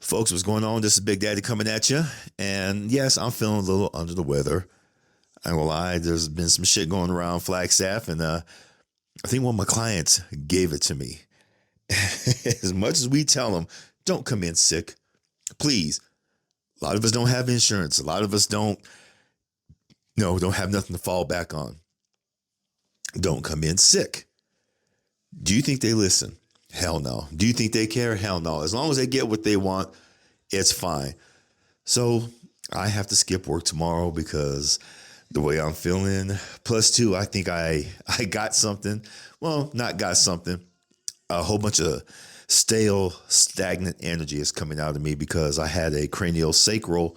Folks, what's going on? This is Big Daddy coming at you. And yes, I'm feeling a little under the weather. I ain't gonna lie, there's been some shit going around Flagstaff, and I think one of my clients gave it to me. As much as we tell them, don't come in sick, please. A lot of us don't have insurance. A lot of us don't have nothing to fall back on. Don't come in sick. Do you think they listen? Hell no. Do you think they care? Hell no. As long as they get what they want, it's fine. So I have to skip work tomorrow because the way I'm feeling. Plus two, I think I got something. Well, not got something. A whole bunch of stale, stagnant energy is coming out of me because I had a craniosacral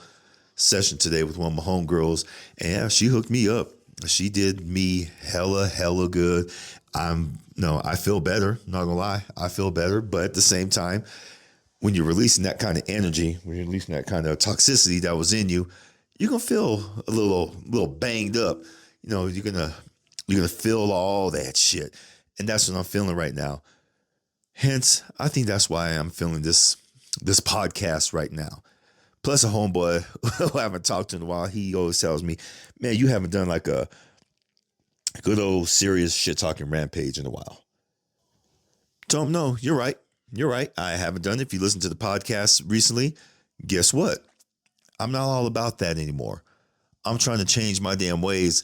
session today with one of my homegirls. And yeah, she hooked me up. She did me hella good. I feel better. Not gonna lie, I feel better. But at the same time, when you're releasing that kind of energy, when you're releasing that kind of toxicity that was in you, you're gonna feel a little banged up. You're gonna feel all that shit, and that's what I'm feeling right now. Hence, I think that's why I'm feeling this podcast right now. Plus, a homeboy who I haven't talked to in a while, he always tells me, "Man, you haven't done like a good old serious shit talking Rampage in a while." So no, you're right. You're right. I haven't done it. If you listen to the podcast recently, guess what? I'm not all about that anymore. I'm trying to change my damn ways.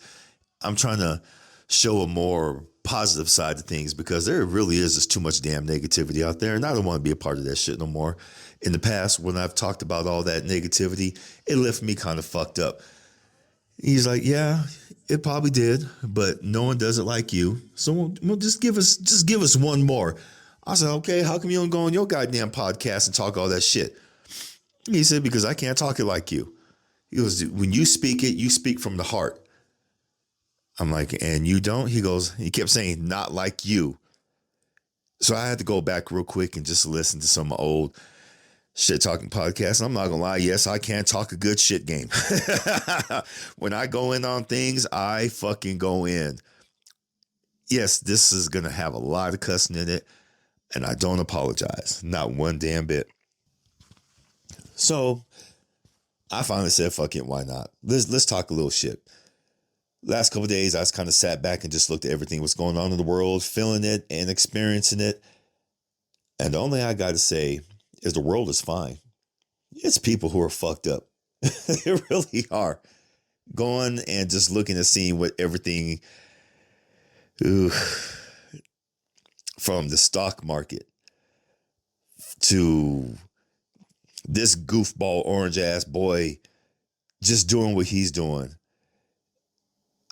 I'm trying to show a more positive side to things because there really is just too much damn negativity out there. And I don't want to be a part of that shit no more. In the past, when I've talked about all that negativity, it left me kind of fucked up. He's like, yeah, it probably did, but no one does it like you. So we'll just give us one more. I said, okay, how come you don't go on your goddamn podcast and talk all that shit? He said, because I can't talk it like you. He goes, when you speak it, you speak from the heart. I'm like, and you don't? He kept saying, not like you. So I had to go back real quick and just listen to some old shit talking podcasts. I'm not gonna lie, yes, I can talk a good shit game. When I go in on things, I fucking go in. Yes, this is gonna have a lot of cussing in it, and I don't apologize. Not one damn bit. So I finally said, fuck it, why not? Let's talk a little shit. Last couple of days, I just kind of sat back and just looked at everything what's going on in the world, feeling it and experiencing it. And the only thing I got to say is the world is fine. It's people who are fucked up. They really are. Going and just looking and seeing what everything, from the stock market to this goofball orange ass boy just doing what he's doing.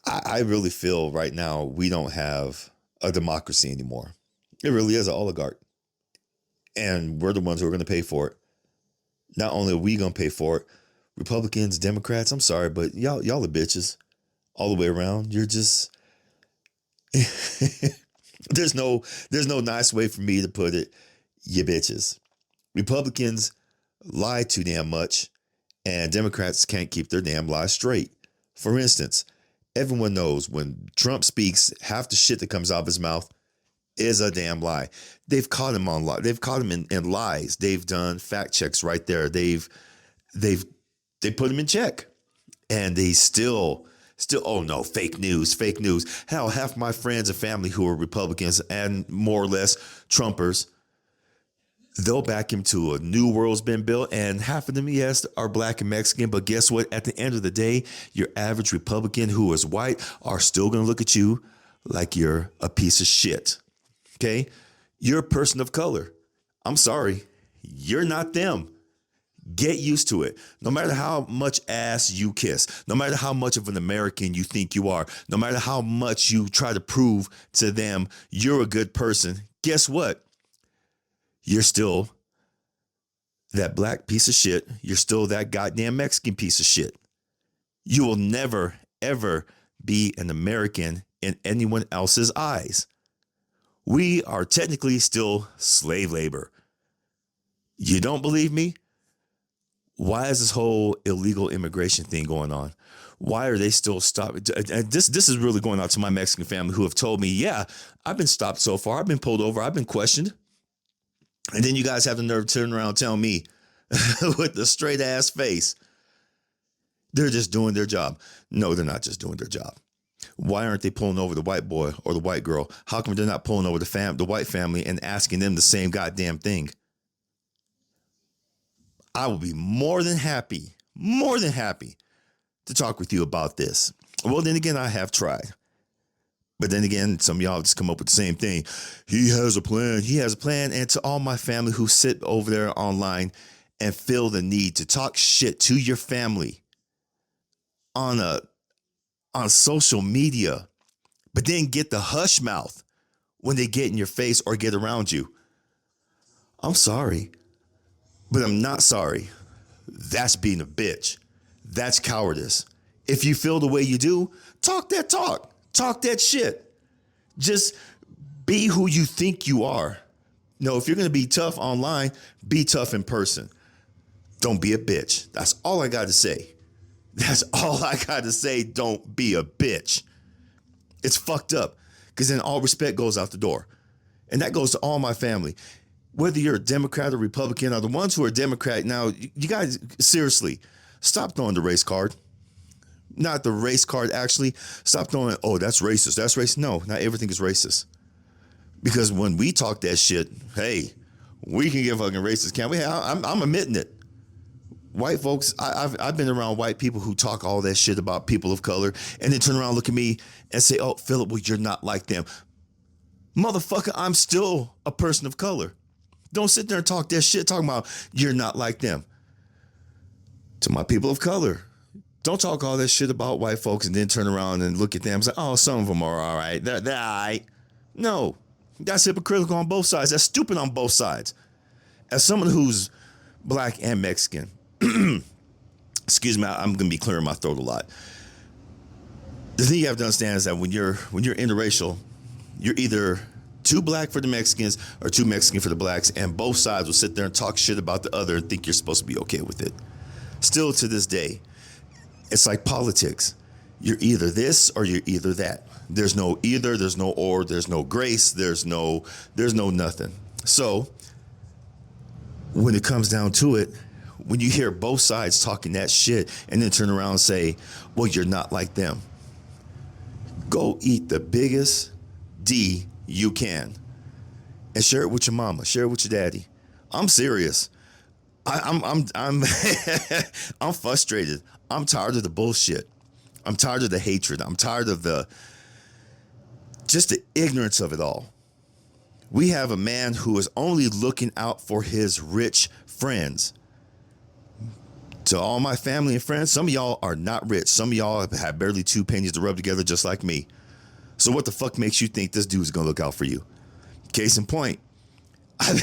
I really feel right now we don't have a democracy anymore. It really is an oligarch. And we're the ones who are going to pay for it. Not only are we going to pay for it, Republicans, Democrats, I'm sorry, but y'all are bitches all the way around. You're just, there's no nice way for me to put it. You bitches. Republicans lie too damn much, and Democrats can't keep their damn lies straight. For instance, everyone knows when Trump speaks, half the shit that comes out of his mouth is a damn lie. They've caught him on lie. They've caught him in lies. They've done fact checks right there. They put him in check, and they still, oh no, fake news. Hell, half my friends and family who are Republicans and more or less Trumpers, they'll back him to a new world's been built, and half of them, yes, are black and Mexican. But guess what? At the end of the day, your average Republican who is white are still going to look at you like you're a piece of shit. Okay? You're a person of color. I'm sorry. You're not them. Get used to it. No matter how much ass you kiss, no matter how much of an American you think you are, no matter how much you try to prove to them you're a good person, guess what? You're still that black piece of shit. You're still that goddamn Mexican piece of shit. You will never, ever be an American in anyone else's eyes. We are technically still slave labor. You don't believe me? Why is this whole illegal immigration thing going on? Why are they still stopping? This is really going out to my Mexican family who have told me, yeah, I've been stopped so far. I've been pulled over. I've been questioned. And then you guys have the nerve to turn around and tell me with the straight ass face. They're just doing their job. No, they're not just doing their job. Why aren't they pulling over the white boy or the white girl? How come they're not pulling over the white family and asking them the same goddamn thing? I will be more than happy to talk with you about this. Well, then again, I have tried. But then again, some of y'all just come up with the same thing. He has a plan. He has a plan. And to all my family who sit over there online and feel the need to talk shit to your family on social media, but then get the hush mouth when they get in your face or get around you. I'm sorry, but I'm not sorry. That's being a bitch. That's cowardice. If you feel the way you do, talk that talk. Talk that shit. Just be who you think you are. No, if you're going to be tough online, be tough in person. Don't be a bitch. That's all I got to say. That's all I got to say. Don't be a bitch. It's fucked up because then all respect goes out the door. And that goes to all my family. Whether you're a Democrat or Republican or the ones who are Democrat now, you guys, seriously, stop throwing the race card. Not the race card, actually. Stop throwing, oh, that's racist. That's racist. No, not everything is racist. Because when we talk that shit, hey, we can get fucking racist, can't we? I'm admitting it. White folks, I've been around white people who talk all that shit about people of color and then turn around, look at me and say, oh, Philip, well, you're not like them. Motherfucker, I'm still a person of color. Don't sit there and talk that shit talking about you're not like them. To my people of color, don't talk all that shit about white folks and then turn around and look at them and say, oh, some of them are all right. They're all right. No, that's hypocritical on both sides. That's stupid on both sides. As someone who's black and Mexican, excuse me, I'm going to be clearing my throat a lot. The thing you have to understand is that when you're interracial, you're either too black for the Mexicans or too Mexican for the blacks, and both sides will sit there and talk shit about the other and think you're supposed to be okay with it. Still to this day, it's like politics. You're either this or you're either that. There's no either, there's no or, there's no grace, there's no nothing. So when it comes down to it, when you hear both sides talking that shit and then turn around and say, well, you're not like them, go eat the biggest D you can and share it with your mama, share it with your daddy. I'm serious. I'm I'm frustrated. I'm tired of the bullshit. I'm tired of the hatred. I'm tired of just the ignorance of it all. We have a man who is only looking out for his rich friends. To all my family and friends, some of y'all are not rich. Some of y'all have barely 2 pennies to rub together just like me. So what the fuck makes you think this dude's gonna look out for you? Case in point, I've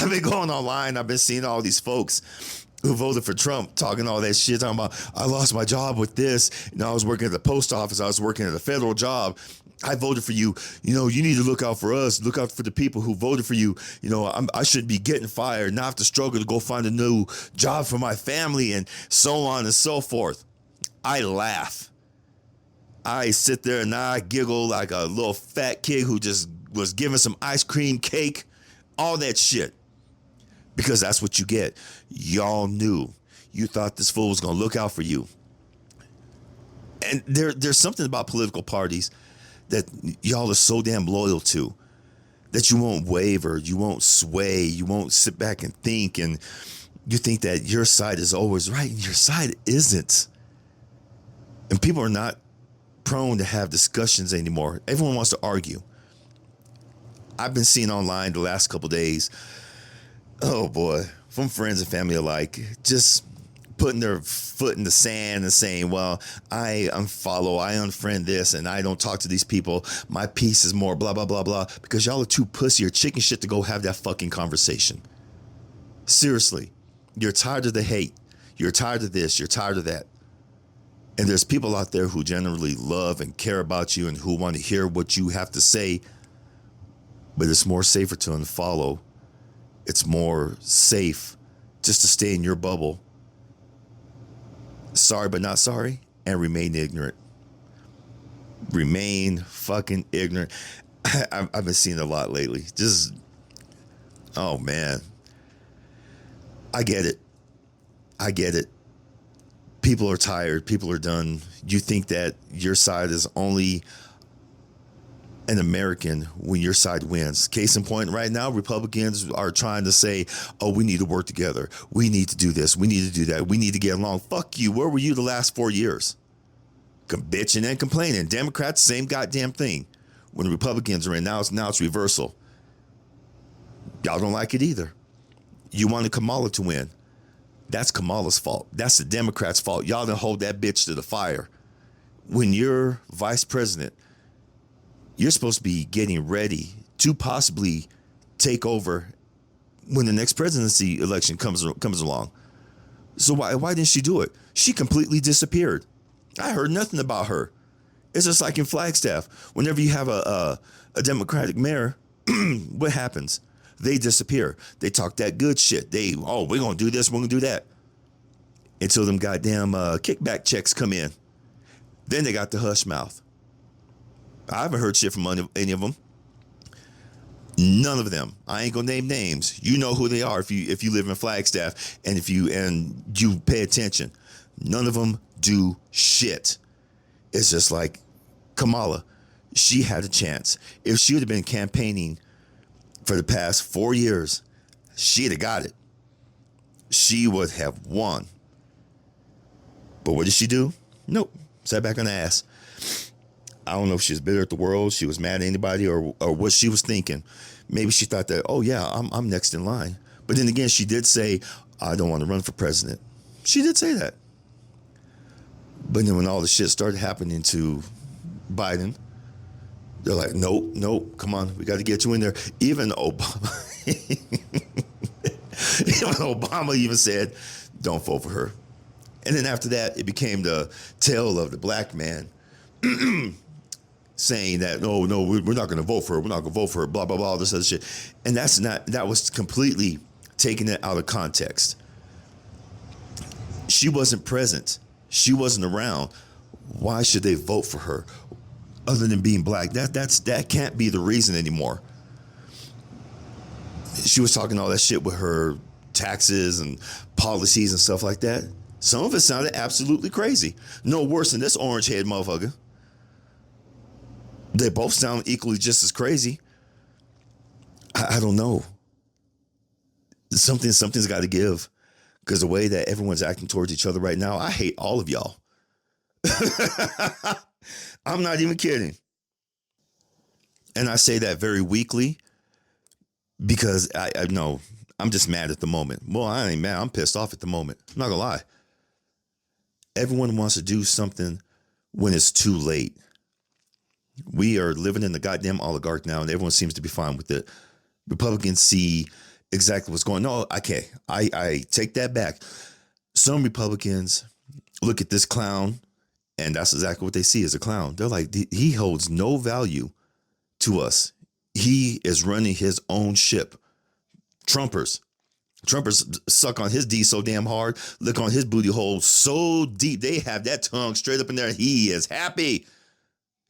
been going online. I've been seeing all these folks who voted for Trump talking all that shit, talking about, I lost my job with this. I was working at the post office. I was working at a federal job. I voted for you. You need to look out for us. Look out for the people who voted for you. I should be getting fired, not have to struggle to go find a new job for my family and so on and so forth. I laugh. I sit there and I giggle like a little fat kid who just was given some ice cream cake, all that shit. Because that's what you get. Y'all knew. You thought this fool was going to look out for you. And there's something about political parties that y'all are so damn loyal to that you won't waver, you won't sway, you won't sit back and think, and you think that your side is always right, and your side isn't. And people are not prone to have discussions anymore. Everyone wants to argue. I've been seeing online the last couple days, oh boy, from friends and family alike, just putting their foot in the sand and saying, well, I unfollow, I unfriend this, and I don't talk to these people. My peace is more blah, blah, blah, blah, because y'all are too pussy or chicken shit to go have that fucking conversation. Seriously, you're tired of the hate. You're tired of this. You're tired of that. And there's people out there who generally love and care about you and who want to hear what you have to say, but it's more safer to unfollow. It's more safe just to stay in your bubble. Sorry, but not sorry, and remain ignorant. Remain fucking ignorant. I've been seeing a lot lately. Just Oh, man. I get it. I get it. People are tired. People are done. You think that your side is only an American when your side wins. Case in point, right now, Republicans are trying to say, oh, we need to work together. We need to do this. We need to do that. We need to get along. Fuck you. Where were you the last 4 years? Bitching and complaining. Democrats, same goddamn thing. When the Republicans are in, now it's reversal. Y'all don't like it either. You wanted Kamala to win. That's Kamala's fault. That's the Democrats' fault. Y'all didn't hold that bitch to the fire. When you're vice president, you're supposed to be getting ready to possibly take over when the next presidency election comes along. So why didn't she do it? She completely disappeared. I heard nothing about her. It's just like in Flagstaff. Whenever you have a Democratic mayor, what happens? They disappear. They talk that good shit. We're going to do this, we're going to do that. Until them goddamn kickback checks come in. Then they got the hush mouth. I haven't heard shit from any of them. None of them. I ain't gonna name names. You know who they are if you live in Flagstaff and you pay attention. None of them do shit. It's just like Kamala. She had a chance. If she would have been campaigning for the past 4 years, she'd have got it. She would have won. But what did she do? Nope. Sat back on the ass. I don't know if she was bitter at the world, she was mad at anybody, or what she was thinking. Maybe she thought that, oh yeah, I'm next in line. But then again, she did say, I don't want to run for president. She did say that. But then when all the shit started happening to Biden, they're like, nope, come on, we got to get you in there. Even Obama, even said, don't vote for her. And then after that, it became the tale of the black man saying that, no, we're not going to vote for her. We're not going to vote for her, blah, blah, blah, all this other shit. And that was completely taking it out of context. She wasn't present. She wasn't around. Why should they vote for her other than being black? That can't be the reason anymore. She was talking all that shit with her taxes and policies and stuff like that. Some of it sounded absolutely crazy. No worse than this orange head motherfucker. They both sound equally just as crazy. I don't know. Something's got to give. Because the way that everyone's acting towards each other right now, I hate all of y'all. I'm not even kidding. And I say that very weakly because I know I'm just mad at the moment. Well, I ain't mad. I'm pissed off at the moment. I'm not going to lie. Everyone wants to do something when it's too late. We are living in the goddamn oligarch now, and everyone seems to be fine with it. Republicans see exactly what's going on. No, okay, I take that back. Some Republicans look at this clown, and that's exactly what they see as a clown. They're like, he holds no value to us. He is running his own ship. Trumpers suck on his D so damn hard, look on his booty hole so deep. They have that tongue straight up in there. He is happy.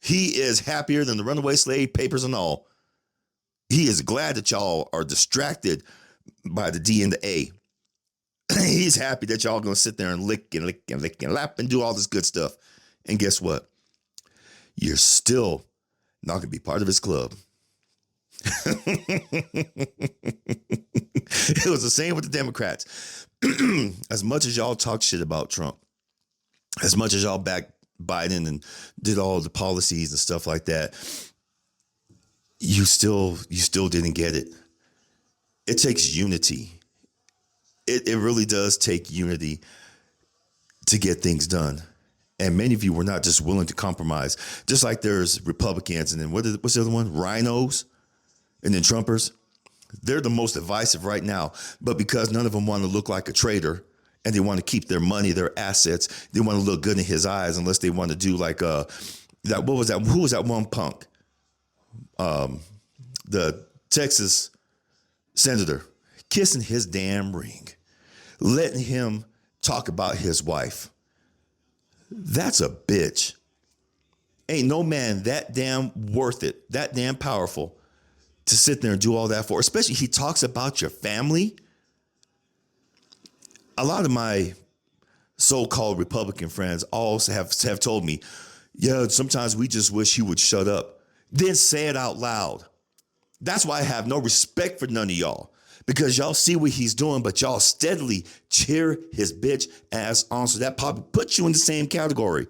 He is happier than the runaway slave, papers and all. He is glad that y'all are distracted by the D and the A. He's happy that y'all going to sit there and lick and lap and do all this good stuff. And guess what? You're still not going to be part of his club. It was the same with the Democrats. As much as y'all talk shit about Trump, as much as y'all backed Biden and did all the policies and stuff like that, you still didn't get it. It takes unity. It really does take unity to get things done. And many of you were not just willing to compromise. Just like there's Republicans and then what's the other one? Rhinos and then Trumpers. They're the most divisive right now. But because none of them want to look like a traitor and they want to keep their money, their assets, they want to look good in his eyes unless they want to do like that. What was that? Who was that one punk? The Texas senator kissing his damn ring, letting him talk about his wife. That's a bitch. Ain't no man that damn worth it, that damn powerful to sit there and do all that for, especially he talks about your family. A lot of my so-called Republican friends also have told me, yeah, sometimes we just wish he would shut up. Then say it out loud. That's why I have no respect for none of y'all, because y'all see what he's doing, but y'all steadily cheer his bitch ass on. So that probably puts you in the same category.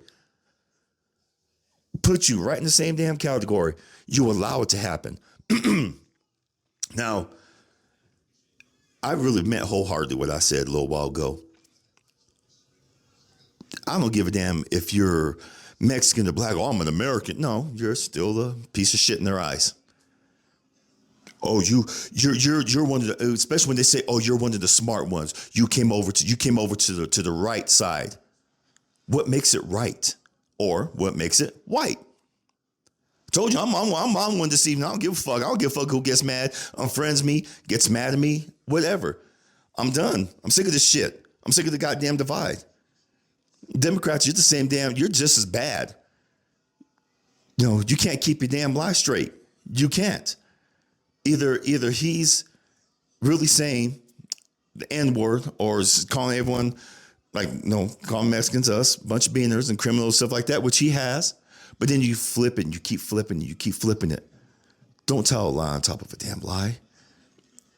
Put you right in the same damn category. You allow it to happen. Now, I really meant wholeheartedly what I said a little while ago. I don't give a damn if you're Mexican or black. Oh, I'm an American. No, you're still a piece of shit in their eyes. Oh, you're one of the, especially when they say, oh, you're one of the smart ones. You came over to the right side. What makes it right? Or what makes it white? I told you I'm one this evening. I don't give a fuck. I don't give a fuck who gets mad, unfriends me, gets mad at me, whatever. I'm done. I'm sick of this shit. I'm sick of the goddamn divide. Democrats, you're the same damn, you're just as bad. You know, you can't keep your damn lie straight. You can't. Either he's really saying the N-word or is calling everyone, like, calling Mexicans us, a bunch of beaners and criminals, stuff like that, which he has. But then you flip it and you keep flipping it. Don't tell a lie on top of a damn lie.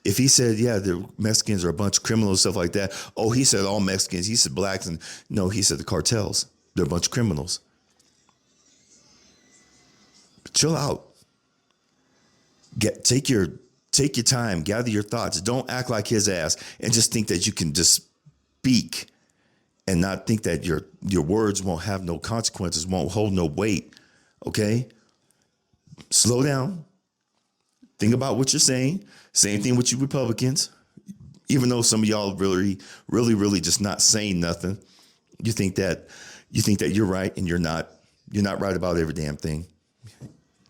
If he said, yeah, the Mexicans are a bunch of criminals, stuff like that. Oh, he said all Mexicans. He said blacks. And no, he said the cartels. They're a bunch of criminals. Chill out. Take your time. Gather your thoughts. Don't act like his ass and just think that you can just speak and not think that your words won't have no consequences, won't hold no weight. Okay? Slow down. Think about what you're saying. Same thing with you Republicans. Even though some of y'all really, really, really just not saying nothing, you think that you're right and you're not. You're not right about every damn thing.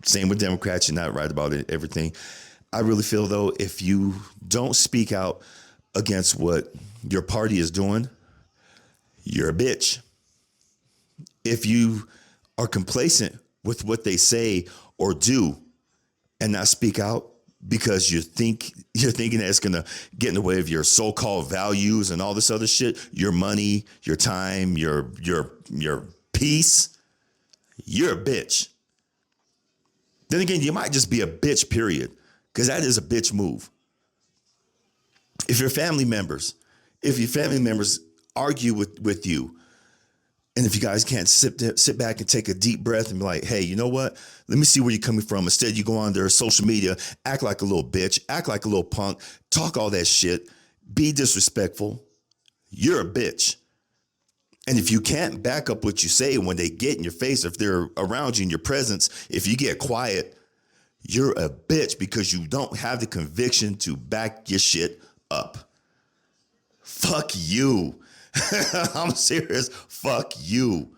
Same with Democrats. You're not right about everything. I really feel, though, if you don't speak out against what your party is doing, you're a bitch. If you are complacent with what they say or do and not speak out because you're thinking that it's going to get in the way of your so-called values and all this other shit, your money, your time, your peace, you're a bitch. Then again, you might just be a bitch, period, because that is a bitch move. If your family members argue with you, and if you guys can't sit back and take a deep breath and be like, hey, you know what? Let me see where you're coming from. Instead, you go on their social media, act like a little bitch, act like a little punk, talk all that shit, be disrespectful. You're a bitch. And if you can't back up what you say when they get in your face, if they're around you in your presence, if you get quiet, you're a bitch because you don't have the conviction to back your shit up. Fuck you. I'm serious. Fuck you.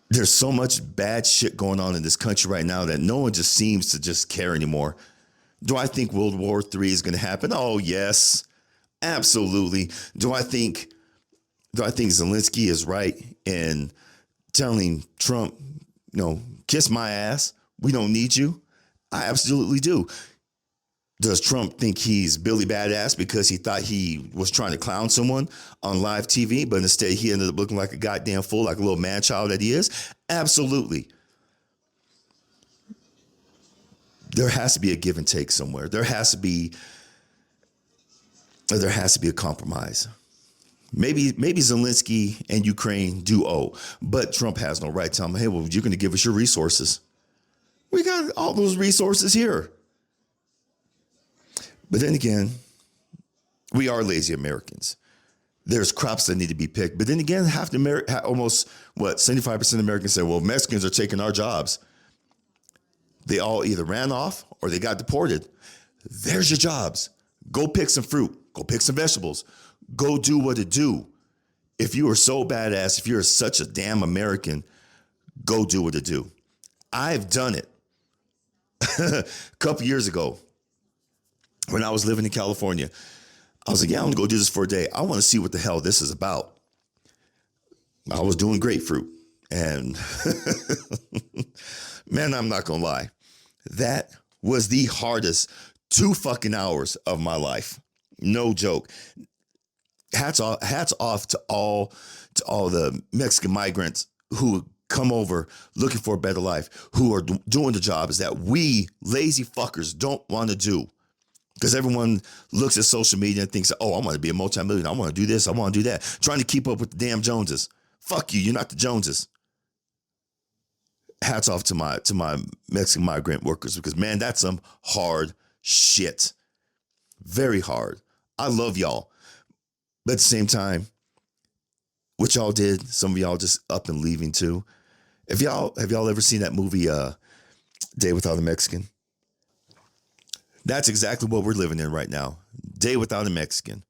There's so much bad shit going on in this country right now that no one just seems to just care anymore. Do I think World War III is going to happen? Oh, yes, absolutely. Do I think Zelensky is right in telling Trump, kiss my ass? We don't need you. I absolutely do. Does Trump think he's Billy Badass because he thought he was trying to clown someone on live TV, but instead he ended up looking like a goddamn fool, like a little man child that he is? Absolutely. There has to be a give and take somewhere. There has to be a compromise. Maybe Zelensky and Ukraine do owe, but Trump has no right to tell him, hey, well, you're going to give us your resources. We got all those resources here. But then again, we are lazy Americans. There's crops that need to be picked. But then again, almost 75% of Americans say, well, Mexicans are taking our jobs. They all either ran off or they got deported. There's your jobs. Go pick some fruit. Go pick some vegetables. Go do what it do. If you are so badass, if you're such a damn American, go do what it do. I've done it. A couple years ago, when I was living in California, I was like, yeah, I'm going to go do this for a day. I want to see what the hell this is about. I was doing grapefruit. And man, I'm not going to lie. That was the hardest 2 fucking hours of my life. No joke. Hats off to all the Mexican migrants who come over looking for a better life, who are doing the jobs that we lazy fuckers don't want to do. Because everyone looks at social media and thinks, oh, I want to be a multimillionaire. I want to do this. I want to do that. Trying to keep up with the damn Joneses. Fuck you. You're not the Joneses. Hats off to my Mexican migrant workers, because, man, that's some hard shit. Very hard. I love y'all. But at the same time, what y'all did, some of y'all just up and leaving too. Have y'all ever seen that movie, Day Without a Mexican? That's exactly what we're living in right now. Day without a Mexican.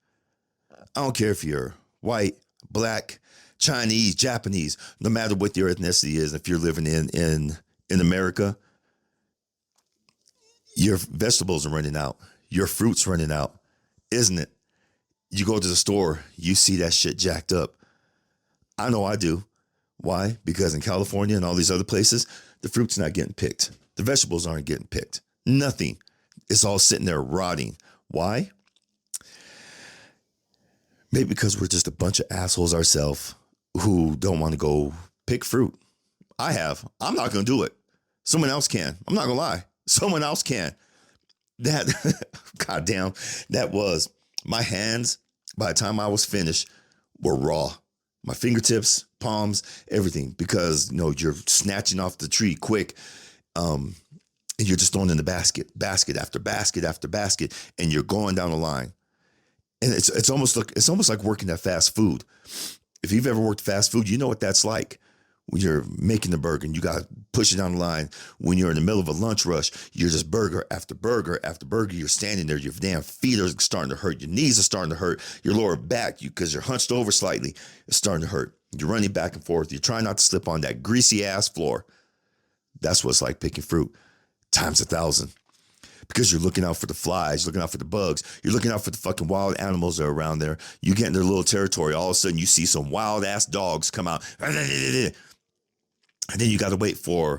I don't care if you're white, black, Chinese, Japanese, no matter what your ethnicity is. If you're living in America, your vegetables are running out. Your fruit's running out, isn't it? You go to the store, you see that shit jacked up. I know I do. Why? Because in California and all these other places, the fruit's not getting picked. The vegetables aren't getting picked. Nothing. It's all sitting there rotting. Why? Maybe because we're just a bunch of assholes ourselves who don't want to go pick fruit. I'm not going to do it. Someone else can. I'm not going to lie. Someone else can. Goddamn, that was, my hands, by the time I was finished, were raw. My fingertips, palms, everything, because, you're snatching off the tree quick, and you're just throwing in the basket after basket after basket, and you're going down the line. And it's almost like working at fast food. If you've ever worked fast food, you know what that's like. When you're making the burger and you got to push it down the line. When you're in the middle of a lunch rush, you're just burger after burger after burger. You're standing there, your damn feet are starting to hurt. Your knees are starting to hurt. Your lower back, because you're hunched over slightly, it's starting to hurt. You're running back and forth. You're trying not to slip on that greasy ass floor. That's what it's like picking fruit times 1,000. Because you're looking out for the flies, looking out for the bugs. You're looking out for the fucking wild animals that are around there. You get in their little territory. All of a sudden, you see some wild ass dogs come out. And then you got to wait for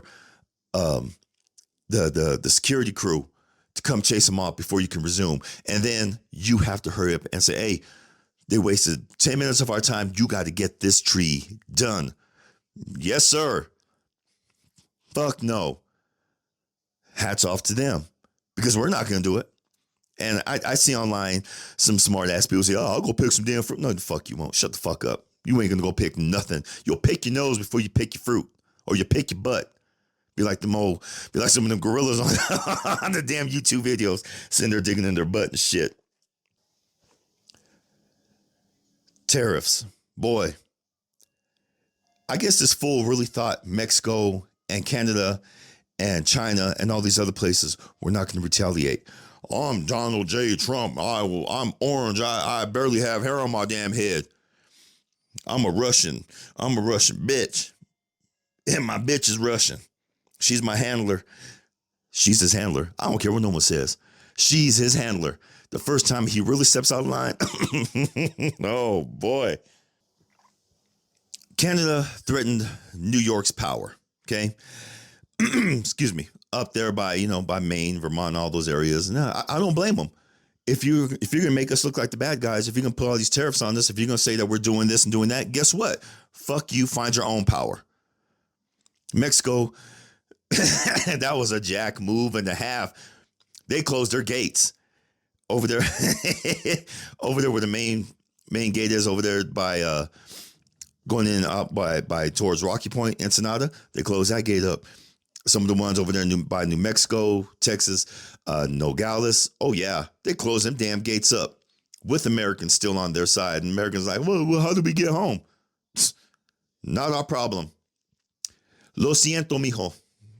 the security crew to come chase them off before you can resume. And then you have to hurry up and say, hey, they wasted 10 minutes of our time. You got to get this tree done. Yes, sir. Fuck no. Hats off to them, because we're not going to do it. And I see online some smart ass people say, oh, I'll go pick some damn fruit. No, the fuck you won't. Shut the fuck up. You ain't going to go pick nothing. You'll pick your nose before you pick your fruit. Or you pick your butt. Be like some of them gorillas on the damn YouTube videos, sitting there digging in their butt and shit. Tariffs. Boy. I guess this fool really thought Mexico and Canada and China and all these other places were not going to retaliate. I'm Donald J. Trump. I'm orange. I barely have hair on my damn head. I'm a Russian bitch. And my bitch is Russian. She's my handler. She's his handler. I don't care what no one says. She's his handler. The first time he really steps out of line, oh boy. Canada threatened New York's power. Okay. Excuse me. Up there by Maine, Vermont, all those areas. No, I don't blame them. If you're going to make us look like the bad guys, if you're going to put all these tariffs on us, if you're going to say that we're doing this and doing that, guess what? Fuck you. Find your own power. Mexico, that was a jack move and a half. They closed their gates over there, over there where the main gate is, over there by going in up by towards Rocky Point, Ensenada. They closed that gate up. Some of the ones over there by New Mexico, Texas, Nogales. Oh yeah, they closed them damn gates up with Americans still on their side. And Americans like, well, how do we get home? Not our problem. Lo siento, mijo.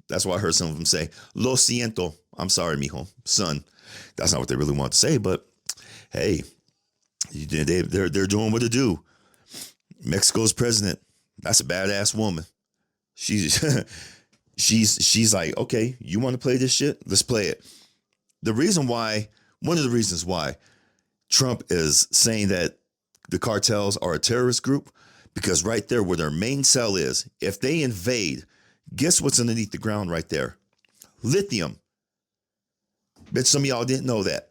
That's what I heard some of them say. Lo siento. I'm sorry, mijo. Son. That's not what they really want to say, but hey, they're doing what they do. Mexico's president. That's a badass woman. She's like, okay, you want to play this shit? Let's play it. One of the reasons why Trump is saying that the cartels are a terrorist group, because right there where their main cell is, if they invade, guess what's underneath the ground right there? Lithium. Bet some of y'all didn't know that.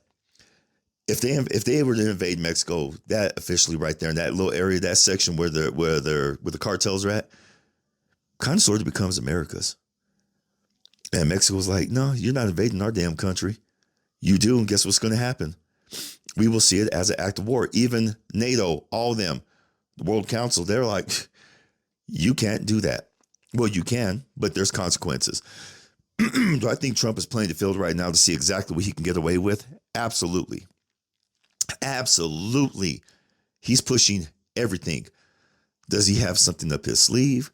If they were to invade Mexico, that officially right there in that little area, that section where the cartels are at, kind of sort of becomes America's. And Mexico's like, no, you're not invading our damn country. You do, and guess what's going to happen? We will see it as an act of war. Even NATO, all of them, the World Council, they're like, you can't do that. Well, you can, but there's consequences. Do I think Trump is playing the field right now to see exactly what he can get away with? Absolutely. Absolutely. He's pushing everything. Does he have something up his sleeve?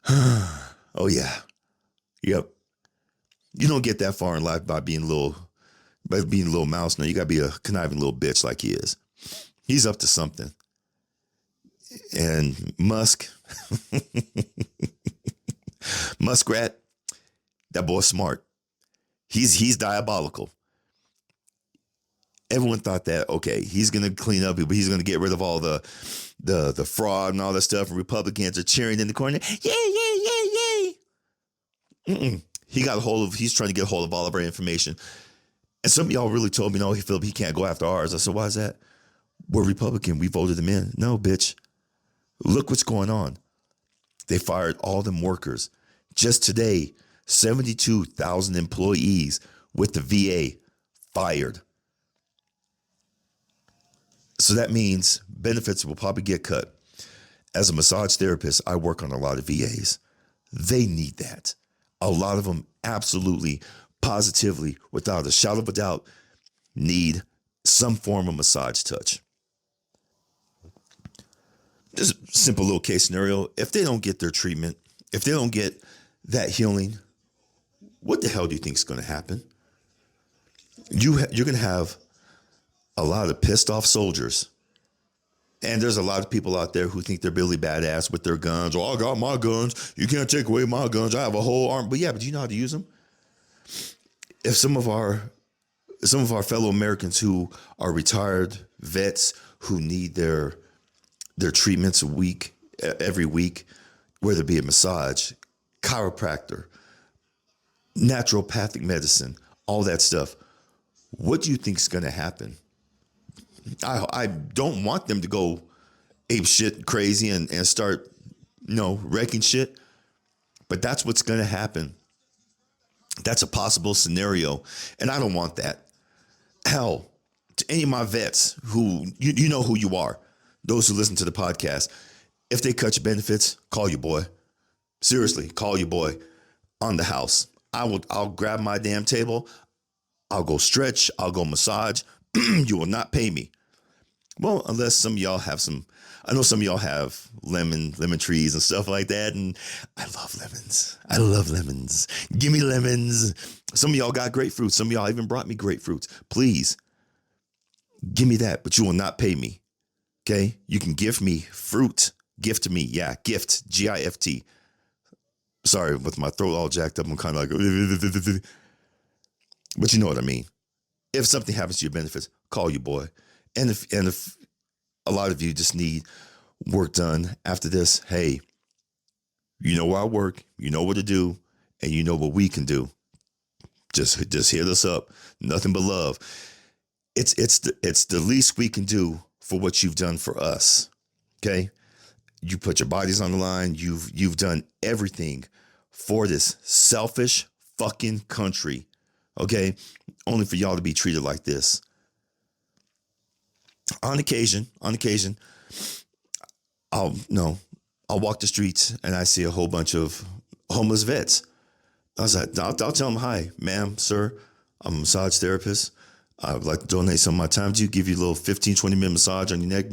Oh, yeah. Yep. You don't get that far in life by being a little mouse. No, you got to be a conniving little bitch like he is. He's up to something. And Musk, Muskrat, that boy's smart. He's diabolical. Everyone thought that, okay, he's going to clean up, but he's going to get rid of all the fraud and all that stuff. And Republicans are cheering in the corner. Yay, yay, yay, yay. He's trying to get a hold of all of our information. And some of y'all really told me, no, Philip, he can't go after ours. I said, why is that? We're Republican. We voted him in. No, bitch. Look what's going on. They fired all them workers. Just today, 72,000 employees with the VA fired. So that means benefits will probably get cut. As a massage therapist, I work on a lot of VAs. They need that. A lot of them absolutely, positively, without a shadow of a doubt, need some form of massage touch. Just a simple little case scenario. If they don't get their treatment, if they don't get that healing, what the hell do you think is going to happen? You're going to have a lot of pissed off soldiers. And there's a lot of people out there who think they're really badass with their guns. Oh, I got my guns. You can't take away my guns. I have a whole arm. But yeah, but do you know how to use them? If some of our fellow Americans who are retired vets who need their treatments every week, whether it be a massage, chiropractor, naturopathic medicine, all that stuff, what do you think is going to happen? I don't want them to go ape shit crazy and start, wrecking shit. But that's what's going to happen. That's a possible scenario. And I don't want that. Hell, to any of my vets who, you know who you are, those who listen to the podcast, if they cut your benefits, call your boy. Seriously, call your boy on the house. I'll grab my damn table. I'll go stretch. I'll go massage. You will not pay me. Well, unless some of y'all have I know some of y'all have lemon trees and stuff like that. And I love lemons. I love lemons. Give me lemons. Some of y'all got grapefruits. Some of y'all even brought me grapefruits. Please give me that, but you will not pay me. Okay. You can give me fruit. Gift me. Yeah. Gift. GIFT. Sorry, with my throat all jacked up. I'm kind of like, but you know what I mean. If something happens to your benefits, call your boy. And if a lot of you just need work done after this, hey, you know where I work, you know what to do, and you know what we can do. Just hit us up. Nothing but love. It's the least we can do for what you've done for us. Okay? You put your bodies on the line. You've done everything for this selfish fucking country. Okay? Only for y'all to be treated like this. On occasion, I'll walk the streets and I see a whole bunch of homeless vets. I was like, I'll tell them, hi, ma'am, sir, I'm a massage therapist. I would like to donate some of my time to you, give you a little 15, 20-minute massage on your neck.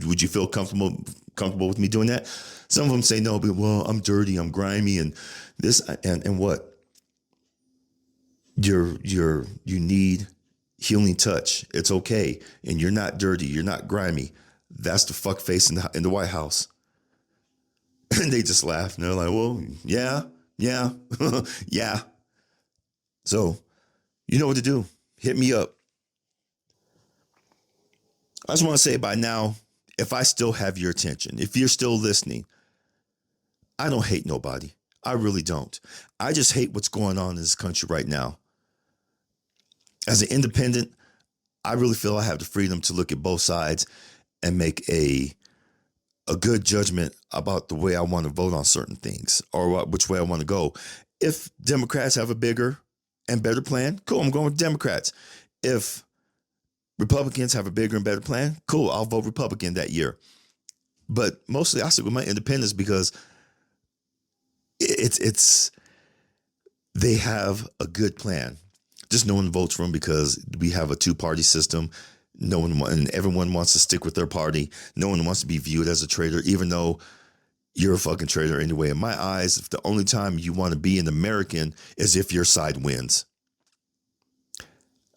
Would you feel comfortable with me doing that? Some of them say no, but well, I'm dirty, I'm grimy, and this and what? You need healing touch. It's okay. And you're not dirty. You're not grimy. That's the fuck face in the White House. And they just laugh. And they're like, well, yeah. Yeah. So you know what to do. Hit me up. I just want to say by now, if I still have your attention, if you're still listening, I don't hate nobody. I really don't. I just hate what's going on in this country right now. As an independent, I really feel I have the freedom to look at both sides and make a good judgment about the way I want to vote on certain things or which way I want to go. If Democrats have a bigger and better plan, cool, I'm going with Democrats. If Republicans have a bigger and better plan, cool, I'll vote Republican that year. But mostly I stick with my independence because it's they have a good plan. Just no one votes for them because we have a two-party system. And everyone wants to stick with their party. No one wants to be viewed as a traitor, even though you're a fucking traitor anyway. In my eyes, if the only time you want to be an American is if your side wins.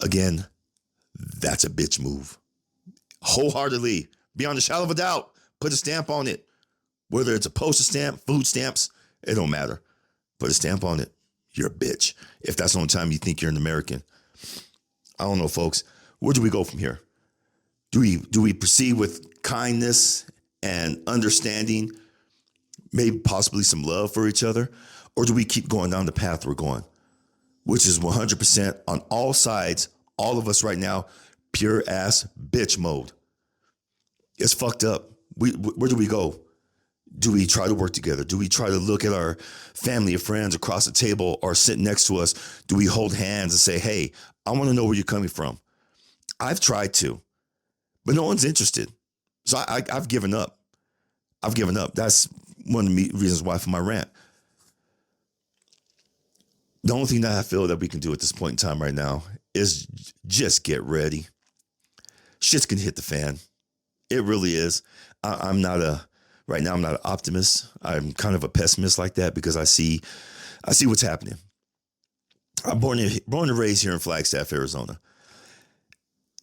Again, that's a bitch move. Wholeheartedly, beyond a shadow of a doubt, put a stamp on it. Whether it's a postage stamp, food stamps, it don't matter. Put a stamp on it. You're a bitch. If that's the only time you think you're an American. I don't know, folks. Where do we go from here? Do we proceed with kindness and understanding, maybe possibly some love for each other? Or do we keep going down the path we're going? Which is 100% on all sides, all of us right now, pure ass bitch mode. It's fucked up. Where do we go? Do we try to work together? Do we try to look at our family or friends across the table or sitting next to us? Do we hold hands and say, hey, I want to know where you're coming from? I've tried to, but no one's interested. So I've given up. I've given up. That's one of the reasons why for my rant. The only thing that I feel that we can do at this point in time right now is just get ready. Shit's gonna hit the fan. It really is. Right now I'm not an optimist. I'm kind of a pessimist like that because I see what's happening. I'm born and raised here in Flagstaff, Arizona.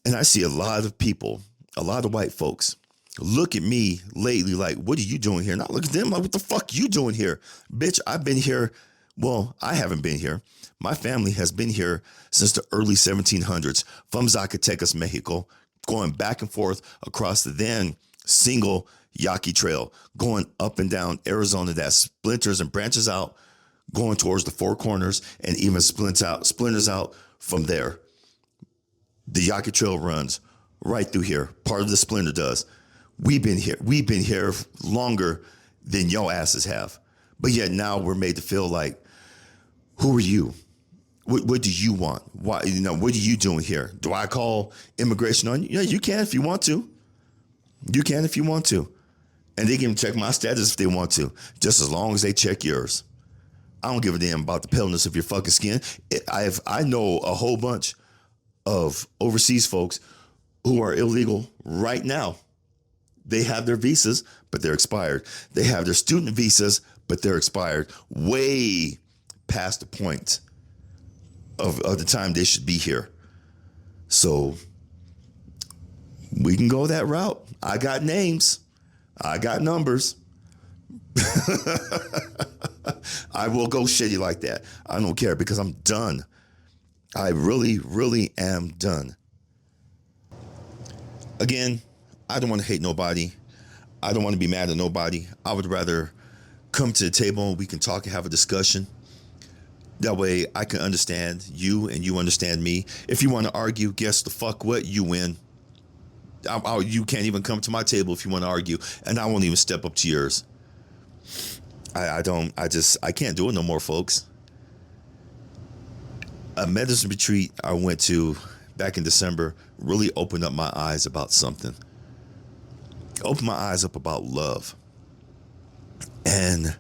And I see a lot of people, a lot of white folks look at me lately like, what are you doing here? And I look at them like, what the fuck you doing here? Bitch, I've been here. Well, I haven't been here. My family has been here since the early 1700s from Zacatecas, Mexico, going back and forth across the then single Yaqui Trail, going up and down Arizona that splinters and branches out, going towards the Four Corners and even splinters out from there. The Yaqui Trail runs right through here. Part of the splinter does. We've been here longer than your asses have. But yet now we're made to feel like, who are you? What do you want? Why? What are you doing here? Do I call immigration on you? Yeah, you can if you want to. You can if you want to. And they can check my status if they want to, just as long as they check yours. I don't give a damn about the paleness of your fucking skin. I know a whole bunch of overseas folks who are illegal right now. They have their visas, but they're expired. They have their student visas, but they're expired way past the point of the time they should be here. So we can go that route. I got names. I got numbers. I will go shitty like that. I don't care because I'm done. I really, really am done. Again, I don't want to hate nobody. I don't want to be mad at nobody. I would rather come to the table and we can talk and have a discussion. That way I can understand you and you understand me. If you want to argue, guess the fuck what? You win. You can't even come to my table if you want to argue, and I won't even step up to yours. I can't do it no more, folks. A medicine retreat I went to back in December really opened up my eyes about something. Opened my eyes up about love. And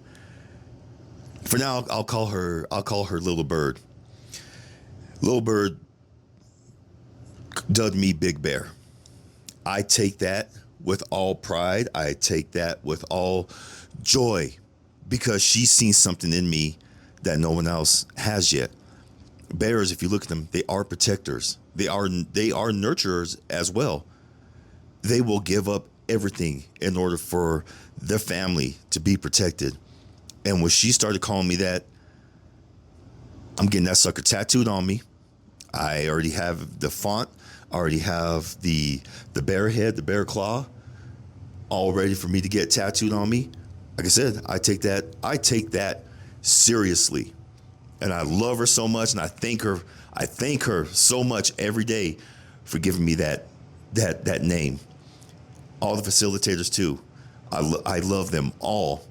for now, I'll call her Little Bird. Little Bird dubbed me Big Bear. I take that with all pride. I take that with all joy because she's seen something in me that no one else has yet. Bears, if you look at them, they are protectors. They are nurturers as well. They will give up everything in order for their family to be protected. And when she started calling me that, I'm getting that sucker tattooed on me. I already have the font. I already have the bear head, the bear claw, all ready for me to get tattooed on me. Like I said, I take that seriously. And I love her so much, and I thank her so much every day for giving me that name. All the facilitators too. I love them all.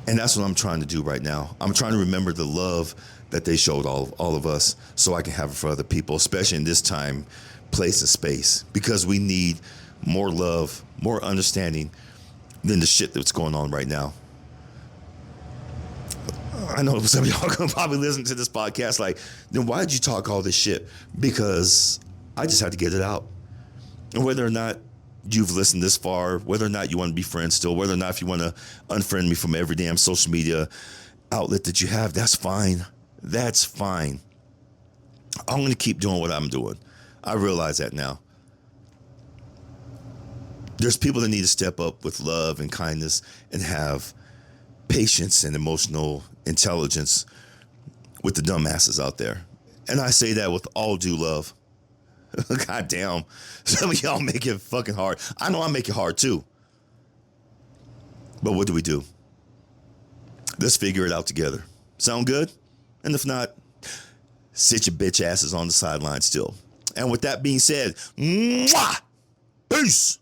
And that's what I'm trying to do right now. I'm trying to remember the love that they showed all of us, so I can have it for other people, especially in this time, place, and space, because we need more love, more understanding than the shit that's going on right now. I know some of y'all gonna probably listen to this podcast like, then why did you talk all this shit? Because I just had to get it out. And whether or not you've listened this far, whether or not you want to be friends still, whether or not if you want to unfriend me from every damn social media outlet that you have, that's fine. That's fine. I'm going to keep doing what I'm doing. I realize that now. There's people that need to step up with love and kindness and have patience and emotional intelligence with the dumbasses out there. And I say that with all due love. God damn. Some of y'all make it fucking hard. I know I make it hard too. But what do? Let's figure it out together. Sound good? And if not, sit your bitch asses on the sideline still. And with that being said, mwah! Peace!